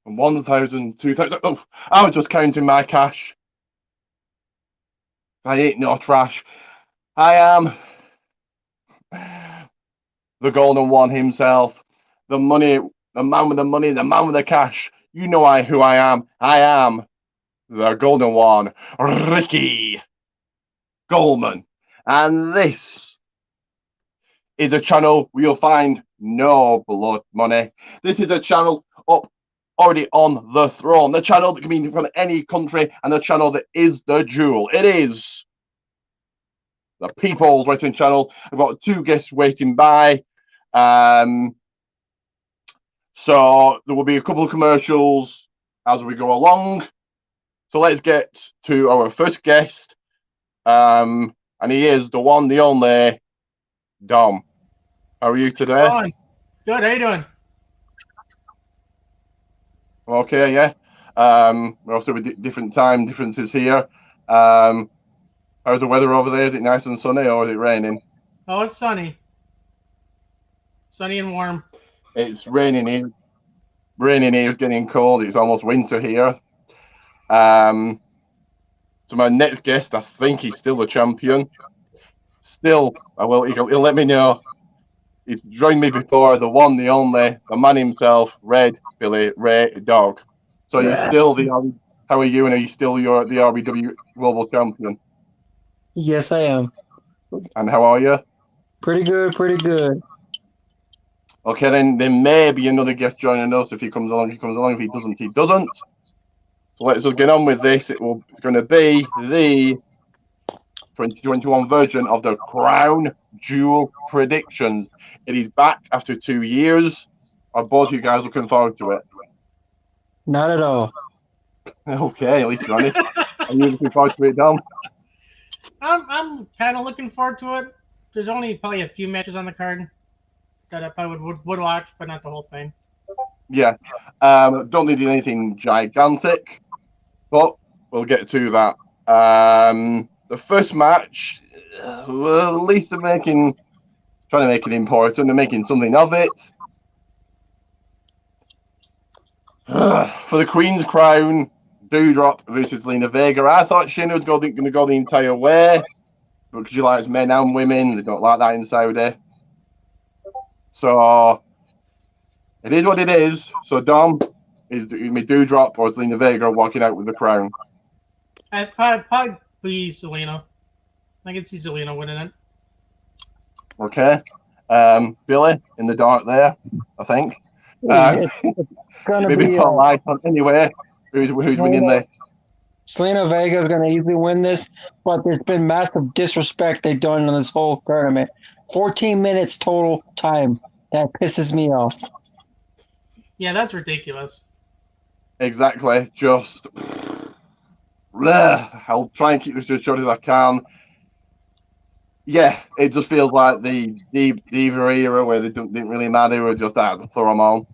1,000, 2,000. Oh, I was just counting my cash. I ain't no trash. I am the golden one himself. The money, the man with the money, the man with the cash. You know who I am. I am the golden one, Ricky Goldman. And this is a channel where you'll find no blood money. This is a channel up already on the throne. The channel that can be from any country, and the channel that is the jewel. It is the People's Wrestling Channel. I've got two guests waiting by. So there will be a couple of commercials as we go along. So let's get to our first guest. And he is the one, the only, Dom. How are you today? Good. How you doing? Okay, yeah. We're also with different time differences here. How's the weather over there? Is it nice and sunny or is it raining? Oh, it's sunny. Sunny and warm. It's raining here. Raining here. It's getting cold. It's almost winter here. So my next guest, I think he's still the champion. Still, he'll let me know. He's joined me before, the one, the only, the man himself, Red Billy Ray Dog. So you're still how are you, and are you still the RBW Global Champion? Yes, I am. And how are you? Pretty good, pretty good. Okay, then there may be another guest joining us. If he comes along, he comes along. If he doesn't, he doesn't. So let's just get on with this. It's going to be the 2021 version of the Crown Jewel predictions. It is back after 2 years. Are both you guys looking forward to it? Not at all. Okay, at least you're honest. Are you looking forward to it, Dom? I'm kind of looking forward to it. There's only probably a few matches on the card that I probably would watch, but not the whole thing. Yeah. Don't need anything gigantic, but we'll get to that. The first match, well, at least they're trying to make it important. They're making something of it. For the Queen's Crown, Doudrop versus Zelina Vega. I thought Shayna was going to go the entire way, but because she likes men and women, they don't like that in Saudi. So it is what it is. So Dom, is me Doudrop or Zelina Vega walking out with the crown? I'd probably be Zelina. I can see Zelina winning it. Okay. Billy in the dark there, I think. It's gonna Maybe be Paul Icon. Anyway, who's winning this? Selena Vega is gonna easily win this, but there's been massive disrespect they've done in this whole tournament. 14 minutes total time. That pisses me off. Yeah, that's ridiculous. Exactly. Just I'll try and keep this as short as I can. Yeah, it just feels like the Diva era where they didn't really matter, or just had to throw them on.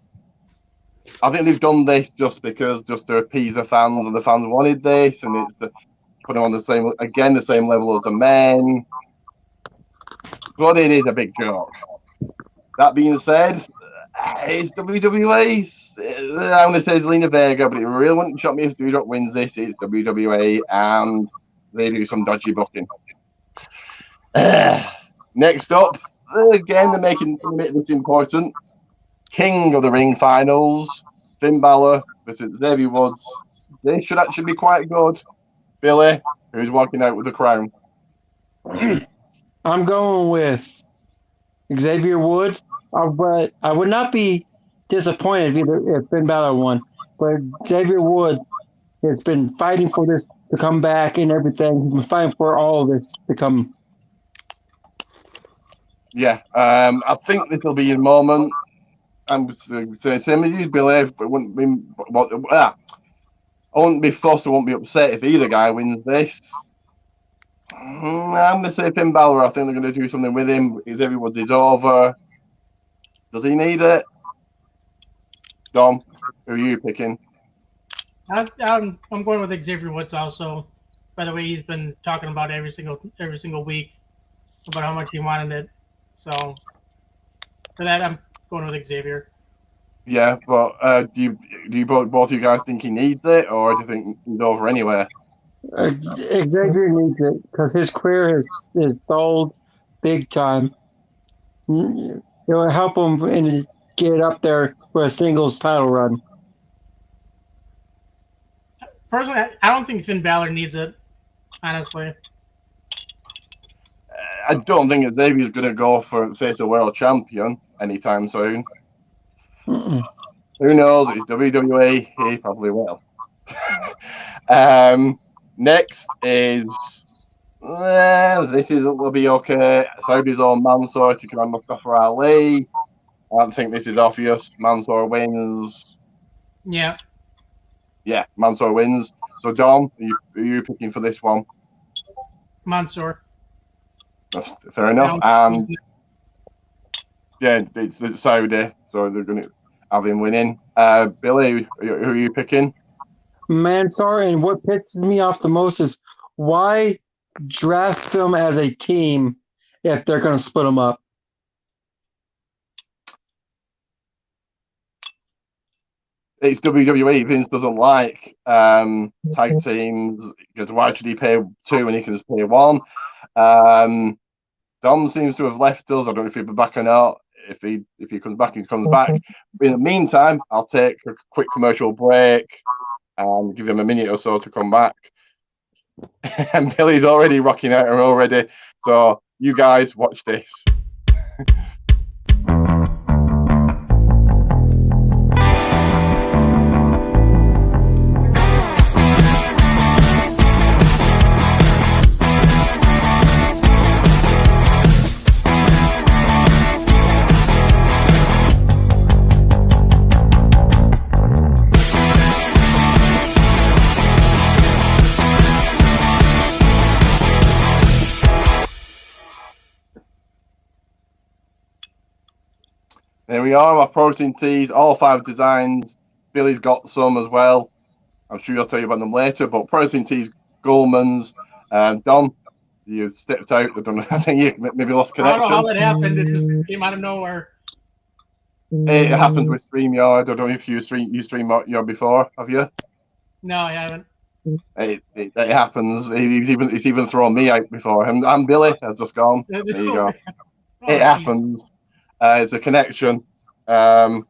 I think they've done this just to appease the fans, and the fans wanted this, and it's to put them on the same level as the men. But it is a big joke. That being said, it's WWE. I'm going to say Zelina Vega, but it really wouldn't shock me if Doudrop wins this. It's WWE, and they do some dodgy booking. Next up, again, they're making this important. King of the Ring finals, Finn Balor versus Xavier Woods. They should actually be quite good. Billy, who's walking out with the crown? I'm going with Xavier Woods, but I would not be disappointed if Finn Balor won. But Xavier Woods has been fighting for this to come back and everything. He's been fighting for all of this to come. Yeah, I think this will be his moment. I'm saying same as you, Billy. It wouldn't be, I wouldn't be fussed. I won't be upset if either guy wins this. I'm going to say Finn Balor. I think they're going to do something with him. Xavier Woods is over. Does he need it? Dom, who are you picking? I'm going with Xavier Woods also. By the way, he's been talking about every single week about how much he wanted it. So for that, I'm going with Xavier. Yeah, but do you both you guys think he needs it, or do you think he's over anyway? Xavier needs it because his career is stalled big time. It will help him and get up there for a singles title run. Personally, I don't think Finn Balor needs it. Honestly, I don't think Xavier's going to go for face a world champion anytime soon. Mm-mm. Who knows? It's WWE. He probably will. Next is this will be okay. Saudi's own Mansoor taking on Mustafa Ali. I don't think this is obvious. Mansoor wins. yeah. Yeah, Mansoor wins. So Dom, are you picking for this one? Mansoor. Fair enough. And yeah, it's Saudi, so they're going to have him winning. Billy, who are you picking? Mansoor, and what pisses me off the most is why draft them as a team if they're going to split them up. It's WWE. Vince doesn't like tag teams because why should he pay two when he can just pay one? Dom seems to have left us. I don't know if he'll be back or not. If he comes back, he comes back. In the meantime, I'll take a quick commercial break and give him a minute or so to come back. And Billy's already rocking out already. So you guys watch this. There we are, my protein teas, all 5 designs. Billy's got some as well. I'm sure he'll tell you about them later. But protein teas, Goldman's, Dom, you stepped out. I don't know. I think you maybe lost connection. I don't know how that happened. It just came out of nowhere. It happens with StreamYard. I don't know if you StreamYard before, have you? No, I haven't. It happens. He's even thrown me out before. And Billy has just gone. There you go. It happens. It's a connection. A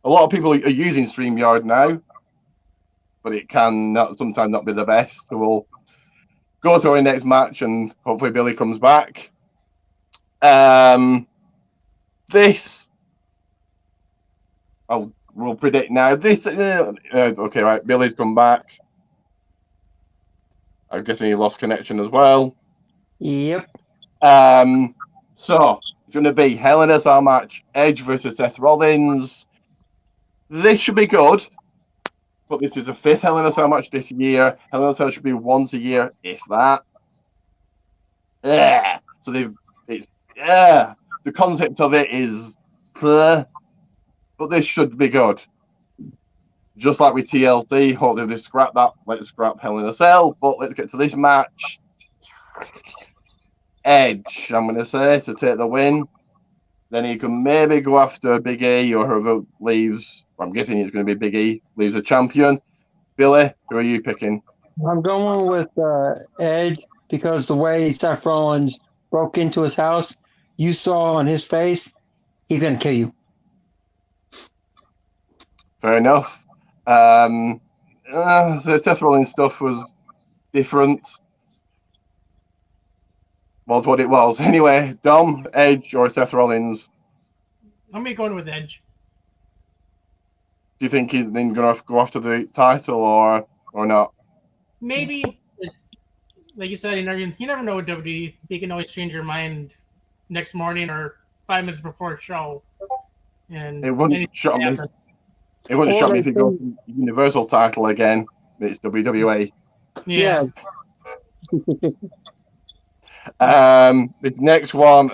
lot of people are using StreamYard now, but it can sometimes not be the best. So we'll go to our next match, and hopefully Billy comes back. This we'll predict now. This okay, right? Billy's come back. I'm guessing he lost connection as well. Yep. So it's going to be Hell in a Cell match, Edge versus Seth Rollins. This should be good, but this is a 5th Hell in a Cell match this year. Hell in a Cell should be once a year, if that. Yeah. So the concept of it is, but this should be good. Just like with TLC, hopefully they scrap that. Let's scrap Hell in a Cell, but let's get to this match. Edge, I'm going to say, to take the win. Then he can maybe go after Big E or whoever leaves. I'm guessing it's going to be Big E, leaves a champion. Billy, who are you picking? I'm going with Edge because the way Seth Rollins broke into his house, you saw on his face, he's going to kill you. Fair enough. The Seth Rollins stuff was different. Was what it was. Anyway, Dom, Edge, or Seth Rollins? I'm going with Edge. Do you think he's then going to go after the title or not? Maybe. Like you said, you never know with WWE. They can always change your mind next morning or 5 minutes before a show. And it wouldn't shock me. It wouldn't shock me if he goes for the Universal title again. It's WWE. Yeah. This next one,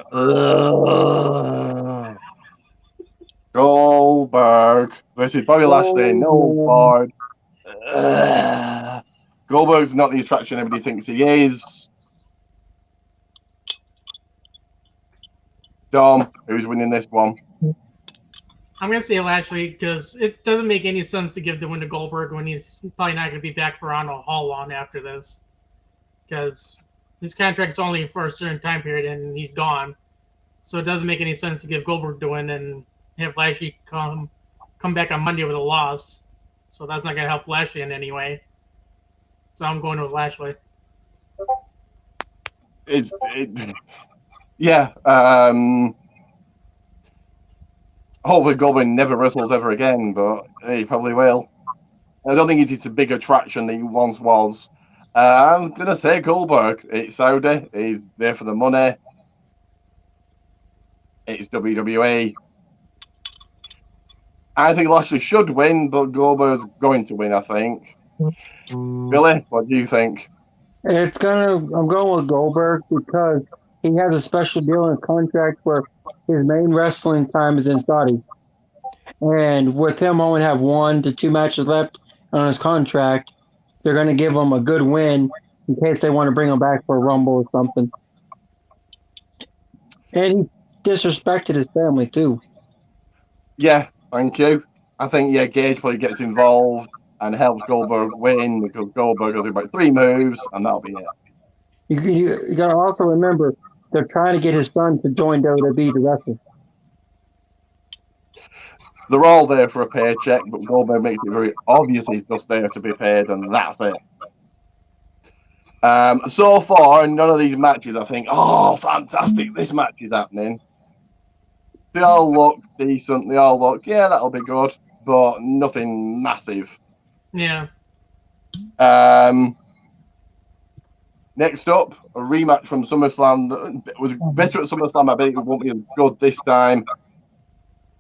Goldberg versus Bobby Lashley. No board. Goldberg's not the attraction everybody thinks he is. Dom, who's winning this one? I'm gonna say Lashley because it doesn't make any sense to give the win to Goldberg when he's probably not gonna be back for on a whole long after this, because his contract's only for a certain time period and he's gone. So it doesn't make any sense to give Goldberg the win and have Lashley come back on Monday with a loss. So that's not gonna help Lashley in any way. So I'm going with Lashley. Yeah. Hopefully Goldberg never wrestles ever again, but he probably will. I don't think it's a big attraction that he once was. I'm going to say Goldberg. It's Saudi. He's there for the money. It's WWE. I think Lashley should win, but Goldberg's going to win, I think. Billy, what do you think? I'm going with Goldberg because he has a special deal in contract where his main wrestling time is in Saudi. And with him only have 1 to 2 matches left on his contract, they're going to give him a good win in case they want to bring him back for a Rumble or something. And he disrespected his family too. Yeah, thank you. I think, Gage probably gets involved and helps Goldberg win because Goldberg will do about 3 moves and that'll be it. You got to also remember, they're trying to get his son to join WWE to wrestle. They're all there for a paycheck, but Goldberg makes it very obvious he's just there to be paid, and that's it. So far, in none of these matches, I think, oh, fantastic, this match is happening. They all look decent. They all look, yeah, that'll be good, but nothing massive. Yeah. Next up, a rematch from SummerSlam. It was better at SummerSlam. I bet it won't be as good this time.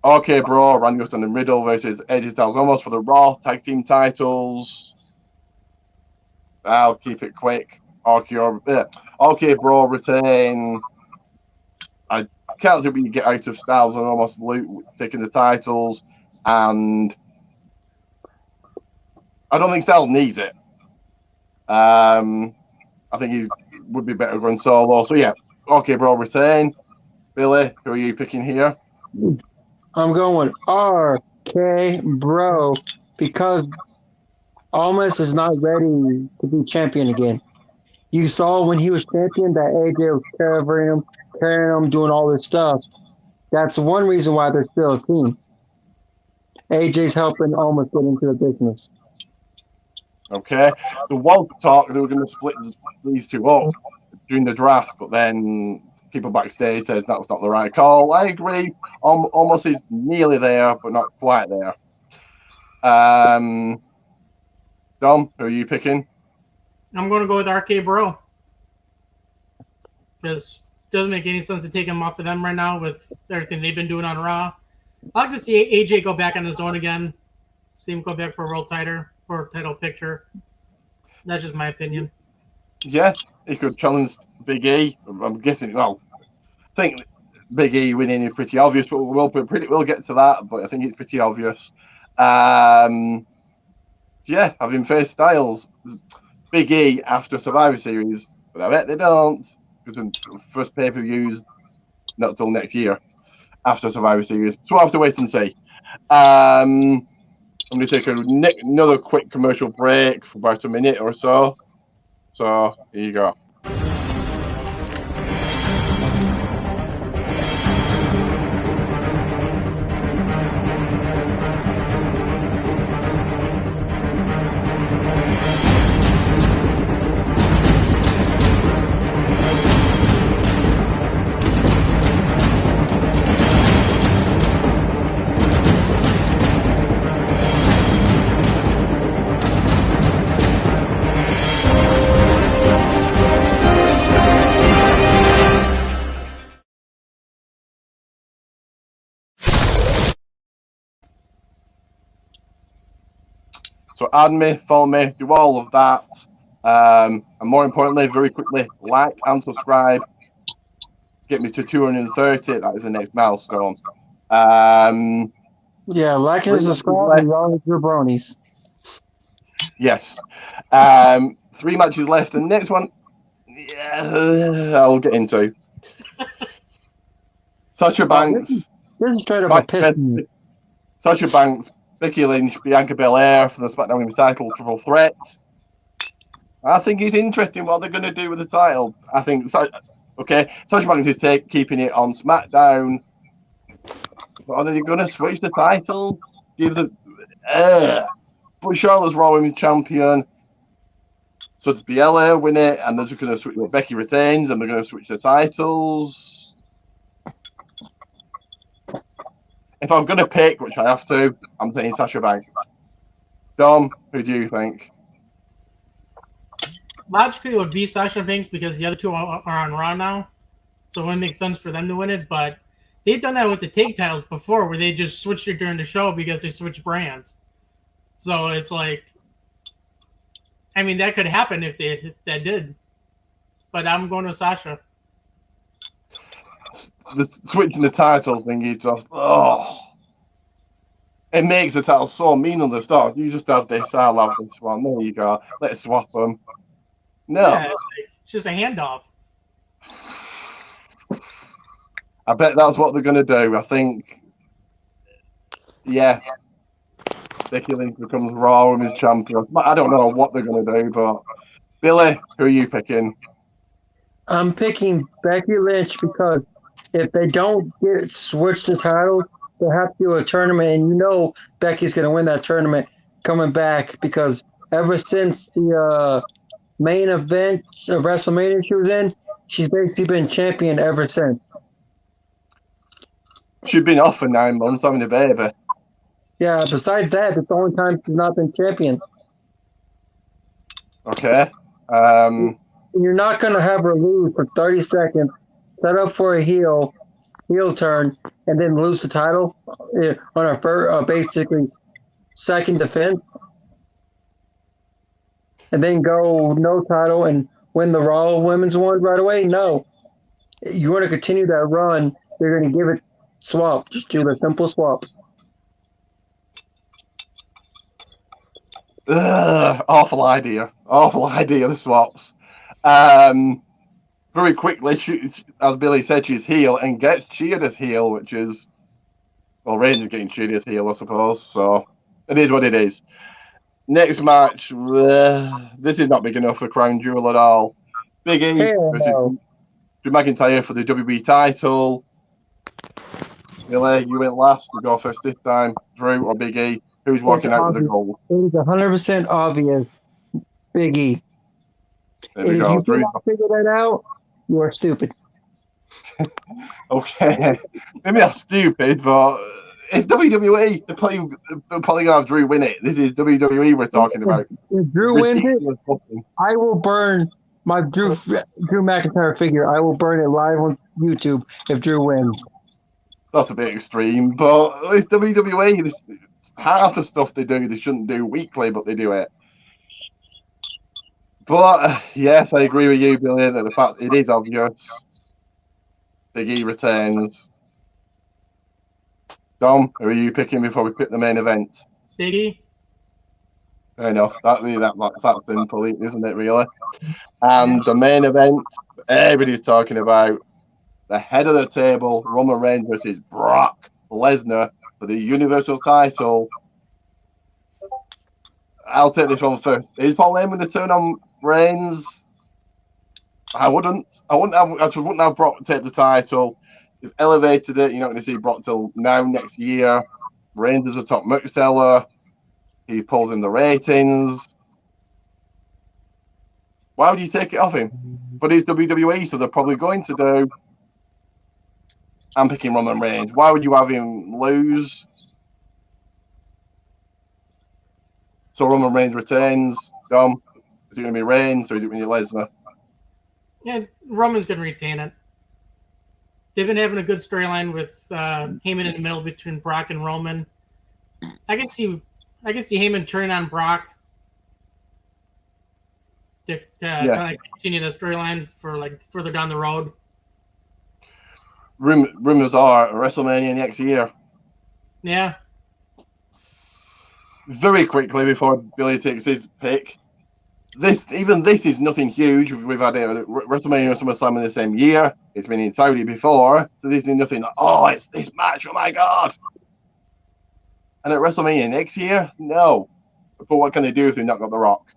RK Bro, Randy Orton and Riddle versus AJ Styles almost for the Raw Tag Team titles. I'll keep it quick. RK Bro retain. I can't see what you get out of Styles and almost taking the titles. And I don't think Styles needs it. I think he would be better going solo. So, yeah, RK Bro retain. Billy, who are you picking here? I'm going RK Bro because Almas is not ready to be champion again. You saw when he was champion that AJ was carrying him, doing all this stuff. That's one reason why they're still a team. AJ's helping Almas get into the business. Okay. There was talk they were going to split these two up during the draft, but then people backstage says that's not the right call. I agree. Almost is nearly there, but not quite there. Dom, who are you picking? I'm going to go with RK Bro. Because it doesn't make any sense to take him off of them right now with everything they've been doing on Raw. I'd like to see AJ go back on his own again. See him go back for a world title picture. That's just my opinion. Yeah, he could challenge Big E. I'm guessing. Well, I think Big E winning is pretty obvious, but we'll get to that. But I think it's pretty obvious. Yeah, having faced Styles, Big E after Survivor Series, but I bet they don't because the first pay-per-views not till next year after Survivor Series. So we'll have to wait and see. I'm going to take another quick commercial break for about a minute or so. So, here you go. So add me, follow me, do all of that. And more importantly, very quickly, like and subscribe. Get me to 230. That is the next milestone. Yeah, like and subscribe and all your bronies. Yes. 3 matches left. The next one, I'll get into. Sasha Banks. This is straight up a piss. Sasha Banks, Becky Lynch, Bianca Belair for the SmackDown Women's title triple threat. I think it's interesting what they're going to do with the title. I think, Sasha Banks is keeping it on SmackDown. But are they going to switch the titles? Give the put Charlotte's Raw Women's Champion. So it's Biella win it, and they're just going to switch. Becky retains, and they're going to switch the titles. If I'm going to pick, which I have to, I'm saying Sasha Banks. Dom, who do you think? Logically, it would be Sasha Banks because the other two are on Raw now, so it wouldn't make sense for them to win it. But they've done that with the tag titles before, where they just switched it during the show because they switched brands. So it's like, I mean, that could happen if that did. But I'm going with Sasha. The switching the titles thing is just it makes the title so meaningless. You just have this, I'll have this one. There you go. Let's swap them. No, Yeah, it's just a handoff. I bet that's what they're going to do. I think, yeah, Becky Lynch becomes Raw Women's Champion. I don't know what they're going to do, but Billy, who are you picking? I'm picking Becky Lynch because if they don't switch the title, they'll have to do a tournament, and you know Becky's going to win that tournament coming back because ever since the main event of WrestleMania she was in, she's basically been champion ever since. She's been off for 9 months having a baby. Yeah, besides that, it's the only time she's not been champion. Okay. You're not going to have her lose for 30 seconds, set up for a heel turn, and then lose the title on her first, basically second defense, and then go no title and win the Raw Women's one right away. No, you want to continue that run. You're going to give it swap. Just do the simple swap. Awful idea. The swaps. Very quickly, as Billy said, she's heel and gets cheered as heel, which is, well, Reigns is getting cheered as heel, I suppose. So it is what it is. Next match, this is not big enough for Crown Jewel at all. Big E versus Drew McIntyre for the WWE title. Billy, you went last. You go first this time. Drew or Big E? Who's walking out with the gold? It is 100% obvious. Big E. There we If go. you cannot figure that out, you are stupid. Okay. Maybe I'm stupid, but it's WWE. They're probably going to have Drew win it. This is WWE we're talking about. If Drew wins it, I will burn my Drew McIntyre figure. I will burn it live on YouTube if Drew wins. That's a bit extreme, but it's WWE. Half the stuff they do, they shouldn't do weekly, but they do it. But yes, I agree with you, Billy, that the fact it is obvious. Big E retains. Dom, who are you picking before we pick the main event? Big E. Fair enough. That's simple, isn't it, really? And the main event, everybody's talking about the head of the table, Roman Reigns versus Brock Lesnar for the Universal title. I'll take this one first. Is Paul Heyman the turn on Reigns? I wouldn't have Brock take the title. They've elevated it. You're not going to see Brock till now next year. Reigns is a top merch seller. He pulls in the ratings. Why would you take it off him? But it's WWE, so they're probably going to do. I'm picking Roman Reigns. Why would you have him lose? So Roman Reigns retains. Dom, is it going to be Reigns or is it going to be Lesnar? Yeah, Roman's going to retain it. They've been having a good storyline with Heyman in the middle between Brock and Roman. I can see Heyman turning on Brock to kind of continue the storyline for like further down the road. Rumors are WrestleMania next year. Yeah. Very quickly before Billy takes his pick, this is nothing huge. We've had WrestleMania and SummerSlam in the same year. It's been in Saudi before, so this is nothing. Oh, it's this match! Oh my god! And at WrestleMania next year, no. But what can they do if they've not got The Rock?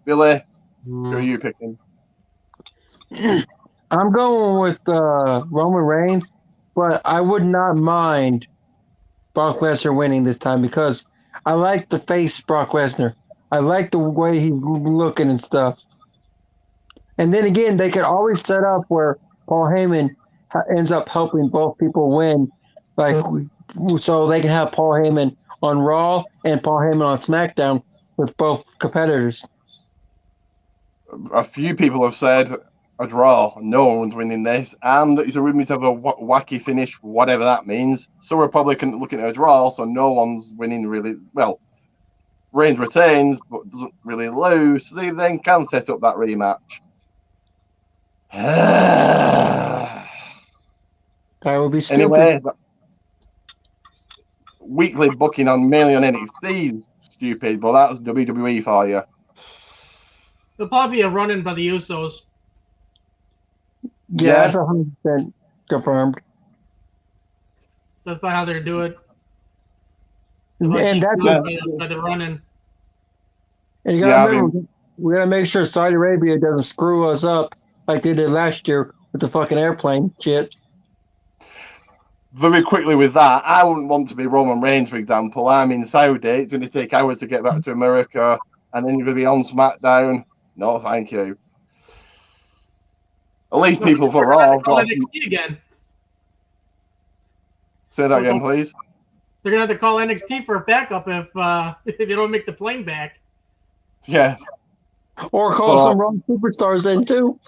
Billy, who are you picking? I'm going with Roman Reigns, but I would not mind Brock Lesnar winning this time because I like the face Brock Lesnar. I like the way he's looking and stuff. And then again, they could always set up where Paul Heyman ends up helping both people win, like so they can have Paul Heyman on Raw and Paul Heyman on SmackDown with both competitors. A few people have said a draw. No one's winning this, and it's a rumor to have a wacky finish, whatever that means. So we're probably looking at a draw, so no one's winning really. Well, Reigns retains, but doesn't really lose. So they then can set up that rematch. That would be stupid. Anyway, weekly booking on mainly on NXT is stupid, but that's WWE for you. There'll probably be a run-in by the Usos. Yeah, that's 100% confirmed. That's about how they're doing it. And that's by the running. And you gotta remember, we gotta make sure Saudi Arabia doesn't screw us up like they did last year with the fucking airplane shit. Very quickly with that, I wouldn't want to be Roman Reigns, for example. I'm in Saudi. It's going to take hours to get back to America, and then you're going to be on SmackDown. No, thank you. At least people for Raw. NXT again. Say that again, please. They're gonna have to call NXT for a backup if they don't make the plane back. Yeah. Or call some wrong superstars in too.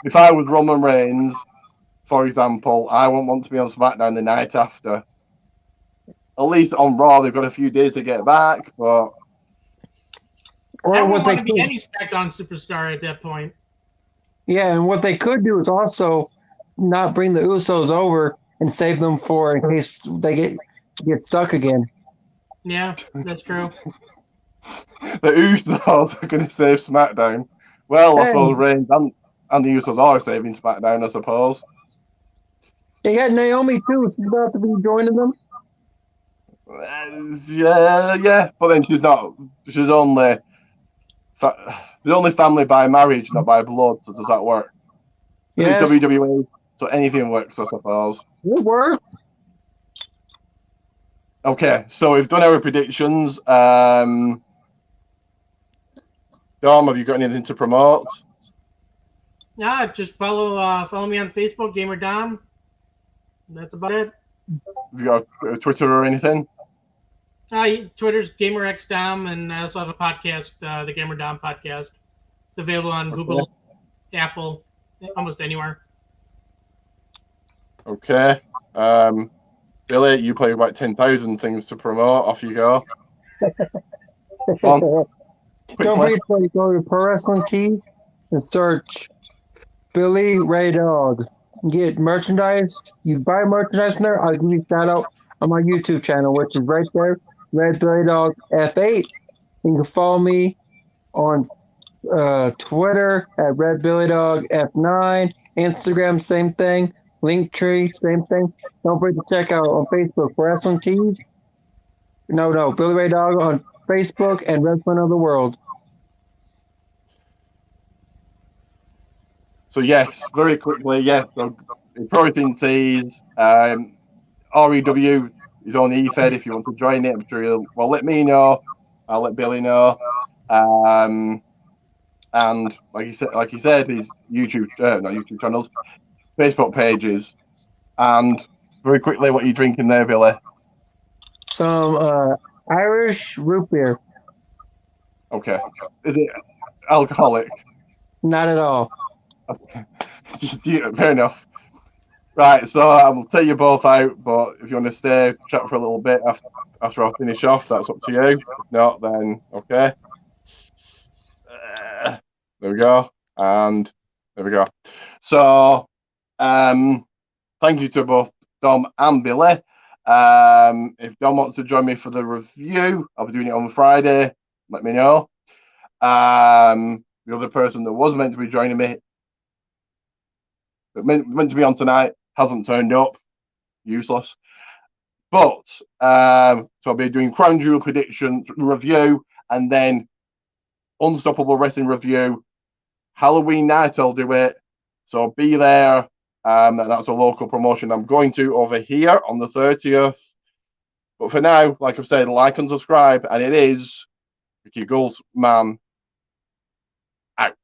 If I was Roman Reigns, for example, I wouldn't want to be on SmackDown the night after. At least on Raw, they've got a few days to get back, but. Or I wouldn't want to be any SmackDown superstar at that point. Yeah, and what they could do is also not bring the Usos over and save them for in case they get stuck again. Yeah, that's true. The Usos are going to save SmackDown. Well, I suppose Reigns and the Usos are saving SmackDown, I suppose. They got Naomi too. She's about to be joining them. Yeah, but then she's not. She's only family by marriage, not by blood. So does that work? Yes. It's WWE, so anything works, I suppose. It works. Okay, so we've done our predictions. Dom, have you got anything to promote? Yeah, just follow me on Facebook, Gamer Dom. That's about it. Have you got a Twitter or anything? Twitter's GamerXDom, and I also have a podcast, the Gamer Dom Podcast. It's available on Google, Apple, almost anywhere. Okay. Billy, you play about 10,000 things to promote. Off you go. Don't forget to go to Pro Wrestling Tees and search Billy Ray Dog. Get merchandise. You buy merchandise from there, I'll give you a shout out on my YouTube channel, which is right there, Red Billy Dog F8. You can follow me on Twitter at Red Billy Dog F9, Instagram, same thing, Linktree, same thing. Don't forget to check out on Facebook Wrestling Tees. No, Billy Ray Dog on Facebook and Wrestling of the World. So yes, very quickly, yes. So Protein Tees, REW is on EFED if you want to join it. I'm sure you'll let me know. I'll let Billy know. And like he said, his YouTube, not YouTube channels, Facebook pages. And very quickly, what are you drinking there, Billy? Some Irish root beer. Okay. Is it alcoholic? Not at all. Okay. Fair enough. Right, so I'll take you both out, but if you want to stay, chat for a little bit after I finish off, that's up to you. If not, then okay. There we go. And there we go. So, thank you to both Dom and Billy. If Dom wants to join me for the review, I'll be doing it on Friday. Let me know. The other person that was meant to be joining me, but meant to be on tonight, hasn't turned up. Useless. But so I'll be doing Crown Jewel prediction review, and then Unstoppable Wrestling review. Halloween night I'll do it. So be there. That's a local promotion I'm going to over here on the 30th. But for now, like I've said, like and subscribe, and it is Ricky Gulsman out.